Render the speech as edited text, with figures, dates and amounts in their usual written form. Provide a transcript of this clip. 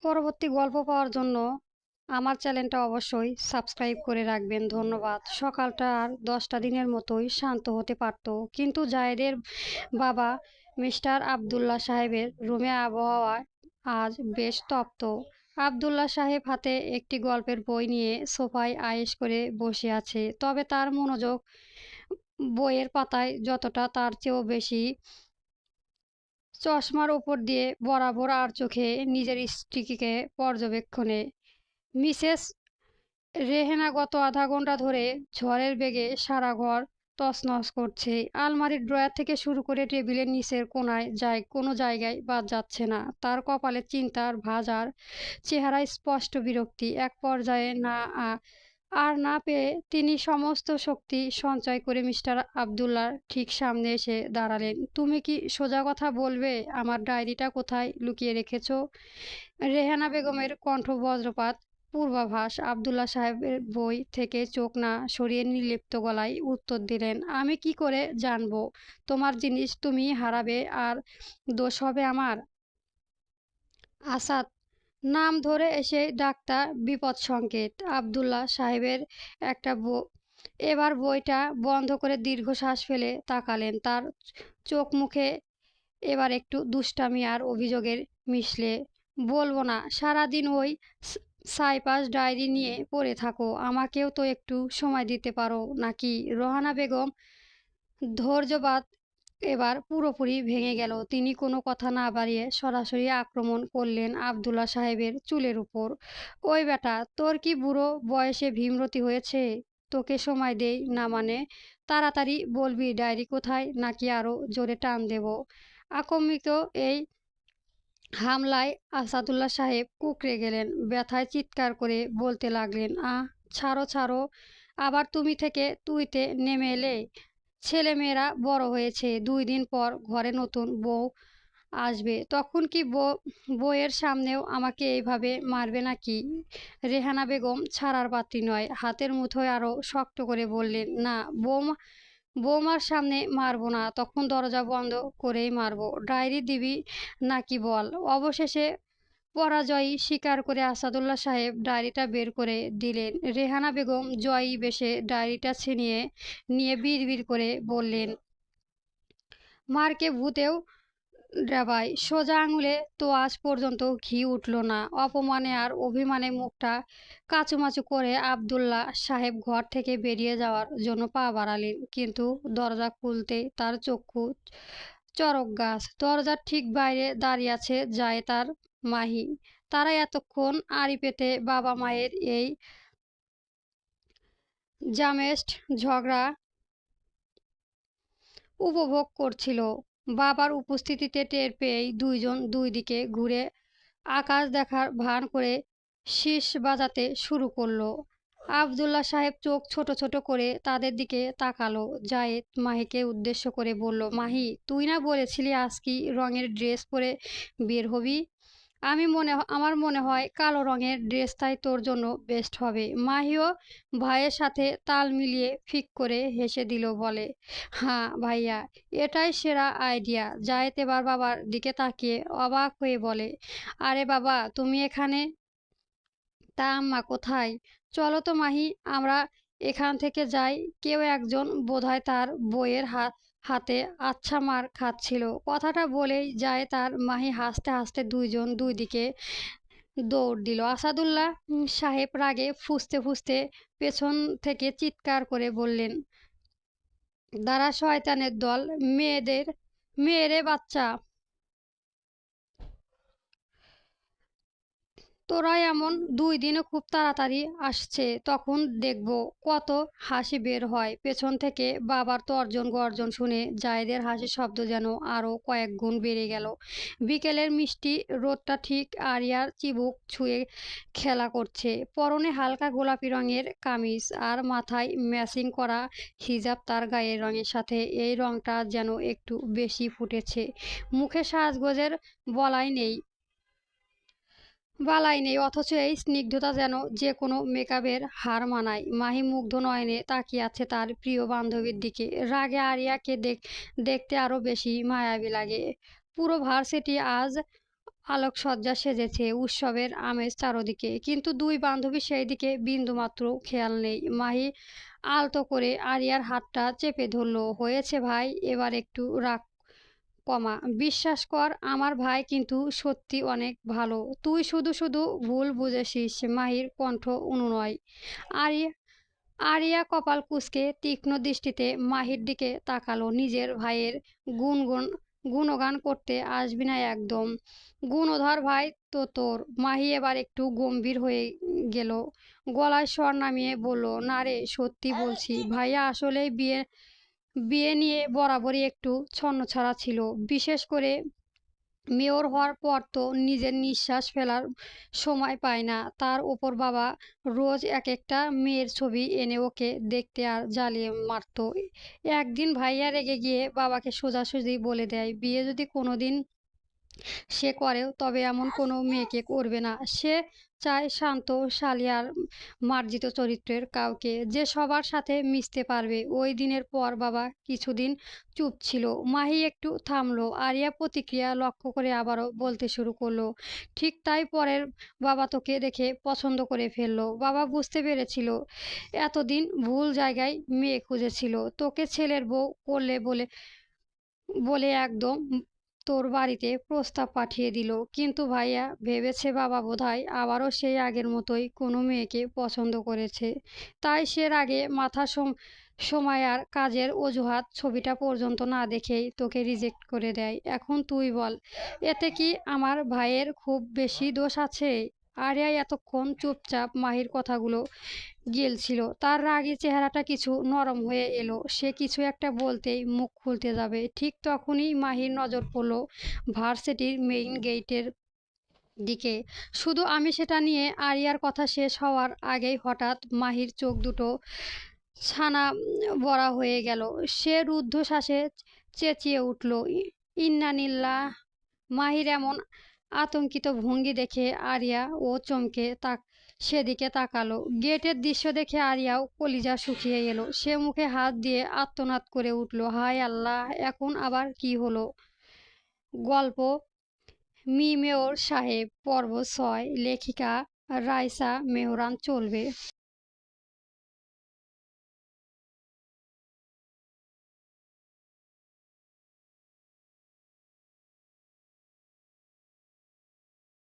পরবর্তী গল্প পাওয়ার জন্য আমার চ্যানেলটা অবশ্যই সাবস্ক্রাইব করে রাখবেন। ধন্যবাদ। সকালটা আর 10টা দিনের মতোই শান্ত হতে পারত, কিন্তু জায়েদের বাবা মিস্টার আবদুল্লাহ সাহেবের রুমে আবহাওয়া আজ বেশ তপ্ত। আবদুল্লাহ সাহেব হাতে একটি গল্পের বই নিয়ে সোফায় আয়েশ করে বসে আছে, তবে তার মনোযোগ বইয়ের পাতায় যতটা, তার চেয়েও বেশি চশমার ওপর দিয়ে বরাবর আর চোখে নিজের স্ত্রীকে পর্যবেক্ষণে। মিসেস রেহেনা গত আধা ঘন্টা ধরে ঝড়ের বেগে সারা ঘর তছনছ করছে। আলমারির ড্রয়ার থেকে শুরু করে টেবিলের নিচের কোনায় কোনো জায়গায় বাদ যাচ্ছে না। তার কপালে চিন্তার ভাঁজ আর চেহারায় স্পষ্ট বিরক্তি। এক পর্যায়ে আর না পেয়ে তিনি সমস্ত শক্তি সঞ্চয় করে মিস্টার আবদুল্লাহর ঠিক সামনে এসে দাঁড়ালেন। তুমি কি সোজা কথা বলবে, আমার ডায়েরিটা কোথায় লুকিয়ে রেখেছো? রেহানা বেগমের কণ্ঠ বজ্রপাত। পূর্বাভাস। আবদুল্লাহ সাহেবের বই থেকে চোখ না সরিয়ে নির্লিপ্ত গলায় উত্তর দিলেন, আমি কি করে জানবো? তোমার জিনিস তুমি হারাবে আর দোষ হবে আমার? আসাদ নাম ধরে এসে ডাক্তার বিপদ সংকেত। আবদুল্লাহ সাহেবের একটা এবার বইটা বন্ধ করে দীর্ঘশ্বাস ফেলে তাকালেন। তার চোখ মুখে এবার একটু দুষ্টামি আর অভিযোগের মিশলে। বলবো না, সারাদিন ওই সাইপাস ডায়েরি নিয়ে পড়ে থাকো, আমাকেও তো একটু সময় দিতে পারো নাকি? রোহানা বেগম ধৈর্যবাদ এবার পুরোপুরি ভেঙে গেল। তিনি কোনো কথা না বাড়িয়ে সরাসরি আক্রমণ করলেন আবদুল্লাহ সাহেবের চুলের উপর। ওই বেটা, তোর কি বুড়ো বয়সে ভীমরতি হয়েছে? তোকে সময় দেই না মানে? তাড়াতাড়ি বলবি ডায়েরি কোথায়, নাকি আরো জোরে টান দেব? আকম্মিত এই হামলায় আসাদুল্লাহ সাহেব কুঁকড়ে গেলেন। ব্যথায় চিৎকার করে বলতে লাগলেন, ছাড়ো ছাড়ো, আবার তুমি থেকে তুইতে নেমে এলে? ছেলেমেয়েরা বড় হয়েছে, 2 দিন পর ঘরে নতুন বউ আসবে, তখন কি বউয়ের সামনেও আমাকে এইভাবে মারবে নাকি? রেহানা বেগম ছাড়ার পাত্রী নয়। হাতের মুঠোয় আরো শক্ত করে বললেন, না বৌমার সামনে মারবো না, তখন দরজা বন্ধ করেই মারবো। ডায়েরি দিবি নাকি বল? অবশেষে পরাজয়ী স্বীকার করে আসাদুল্লাহ সাহেব ডায়েরিটা বের করে দিলেন। রেহানা বেগম জয়ী বেশে ডায়েরিটা ছিনিয়ে নিয়ে বিড়বিড় করে বললেন, মারকে ভূতেও ড্রাবায়, সোজা আঙুলে তো আজ পর্যন্ত ঘি উঠল না। অপমানে আর অভিমানে মুখটা কাচুমাচু করে আবদুল্লাহ সাহেব ঘর থেকে বেরিয়ে যাওয়ার জন্য পা বাড়ালেন, কিন্তু দরজা খুলতে তার চক্ষু চরক গাছ। দরজার ঠিক বাইরে দাঁড়িয়ে আছে যায় তার মাহি। তারা এতক্ষণ আড়ি পেতে বাবা মায়ের এই জামেস্ট ঝগড়া উপভোগ করছিল। বাবার উপস্থিতিতে টের পেয়েই দুইজন দুই দিকে ঘুরে আকাশ দেখার ভান করে শীষ বাজাতে শুরু করলো। আবদুল্লাহ সাহেব চোখ ছোট ছোট করে তাদের দিকে তাকালো। জায়েদ মাহিকে উদ্দেশ্য করে বলল, মাহি, তুই না বলেছিলি আজ কি রঙের ড্রেস পরে বের হবি? আমার মনে হয় কালো রঙের ড্রেসটাই তোর জন্য বেস্ট হবে। মাহিও ভাইয়ের সাথে তাল মিলিয়ে ফিক করে হেসে দিল, বলে, হ্যাঁ ভাইয়া, এটাই সেরা আইডিয়া। জায়েদ এবার বাবার দিকে তাকিয়ে অবাক হয়ে বলে, আরে বাবা, তুমি এখানে? তা আম্মা কোথায়? চলো তো মাহি, আমরা এখান থেকে যাই। কেউ একজন বোধহয় তার বইয়ের হাতে আচ্ছা মার খাচ্ছিল। কথাটা বলেই যায় তার মাহি হাসতে হাসতে দুইজন দুই দিকে দৌড় দিল। আসাদুল্লাহ সাহেব রাগে ফুঁসতে ফুঁসতে পেছন থেকে চিৎকার করে বললেন, দাঁড়া শয়তানের দল, মেয়েরে বাচ্চা, তোরা এমন 2 দিনে খুব তাড়াতাড়ি আসছে, তখন দেখব কত হাসি বের হয়। পেছন থেকে বাবার তর্জন গর্জন শুনে জায়েদের হাসির শব্দ যেন আরো কয়েক গুণ বেড়ে গেল। বিকেলের মিষ্টি রোদটা ঠিক আরিয়ার চিবুক ছুঁয়ে খেলা করছে। পরনে হালকা গোলাপি রঙের কামিজ আর মাথায় ম্যাচিং করা হিজাব। তার গায়ের রঙের সাথে এই রংটা যেন একটু বেশি ফুটেছে। মুখে সাজগোজের বলাই নেই বালাই নেই, অথচ এই স্নিগ্ধতা যেন যে কোনো মেকআপের হার মানায়। মাহি মুগ্ধ নয়নে তাকিয়ে আছে তার প্রিয় বান্ধবীর দিকে। রাগে আরিয়াকে দেখতে আরো বেশি মায়াবী লাগে। পুরো ভার্সিটি আজ আলোকসজ্জা সেজেছে, উৎসবের আমেজ চারদিকে, কিন্তু দুই বান্ধবী সেই দিকে বিন্দুমাত্র খেয়াল নেই। মাহি আলতো করে আরিয়ার হাতটা চেপে ধরলো। হয়েছে ভাই, এবার একটু রাগ কমা। বিশ্বাস কর, আমার ভাই কিন্তু সত্যি অনেক ভালো। তুই শুধু শুধু ভুল বুঝেছিস। মাহির কণ্ঠ অনুনয়। আরিয়া আরিয়া কপাল কুঁচকে তীক্ষ্ণ দৃষ্টিতে মাহির দিকে তাকালো। নিজের ভাইয়ের গুণগুণ গুণগান করতে আসবি না একদম। গুণধর ভাই তো তোর। মাহি এবার একটু গম্ভীর হয়ে গেল, গলায় স্বর নামিয়ে বলল, না রে, সত্যি বলছি, ভাইয়া আসলেই বিয়ে বিয়ে নিয়ে বরাবরই একটু ছন্নছাড়া ছিল। বিশেষ করে মেয়র হওয়ার পর তো নিজের নিঃশ্বাস ফেলার সময় পায় না। তার ওপর বাবা রোজ এক একটা মেয়ের ছবি এনে ওকে দেখতে আর জ্বালিয়ে মারতো। একদিন ভাইয়া রেগে গিয়ে বাবাকে সোজাসুজি বলে দেয়, বিয়ে যদি কোনোদিন সে করেও তবে এমন কোনো মেয়েকে করবে না। সে চায় শান্ত, শালীন, মার্জিত চরিত্রের কাউকে, যে সবার সাথে মিশতে পারবে। ওই দিনের পর বাবা কিছুদিন চুপ ছিল। মাহি একটু থামলো। আরিয়া প্রতিক্রিয়া লক্ষ্য করে আবারও বলতে শুরু করলো, ঠিক তাই, পরের বাবা তোকে দেখে পছন্দ করে ফেললো। বাবা বুঝতে পেরেছিল এতদিন ভুল জায়গায় মেয়ে খুঁজেছিল। তোকে ছেলের বউ করলে বলে বলে একদম তোর বাড়িতে প্রস্তাব পাঠিয়ে দিল। কিন্তু ভাইয়া ভেবেছে বাবা বোধহয় আবারও সেই আগের মতোই কোনো মেয়েকে পছন্দ করেছে। তাই সে রাগে মাথা সময় আর কাজের অজুহাত ছবিটা পর্যন্ত না দেখেই তোকে রিজেক্ট করে দেয়। এখন তুই বল, এতে কি আমার ভাইয়ের খুব বেশি দোষ আছে? আরিয়া এতক্ষণ চুপচাপ মাহির কথাগুলো গিলছিল। তার রাগী চেহারাটা কিছু নরম হয়ে এলো। সে কিছু একটা বলতেই মুখ খুলতে যাবে, ঠিক তখনই মাহির নজর পড়ল ভার্সিটির মেইন গেটের দিকে। শুধু আমি সেটা নিয়ে আরিয়ার কথা শেষ হওয়ার আগেই হঠাৎ মাহির চোখ দুটো ছানা বড়া হয়ে গেল। সে রুদ্ধশ্বাসে চেঁচিয়ে উঠল, ইন্নানিল্লাহ! মাহির এমন আতঙ্কিত ভঙ্গি দেখে আরিয়া ও চমকে সেদিকে তাকালো। গেটের দৃশ্য দেখে আরিয়াও কলিজা শুকিয়ে এলো। সে মুখে হাত দিয়ে আর্তনাদ করে উঠল, হায় আল্লাহ, এখন আবার কি হলো? গল্প মি মেয়র সাহেব, পর্ব ৬, লেখিকা রাইসা মেহরান। চলবে।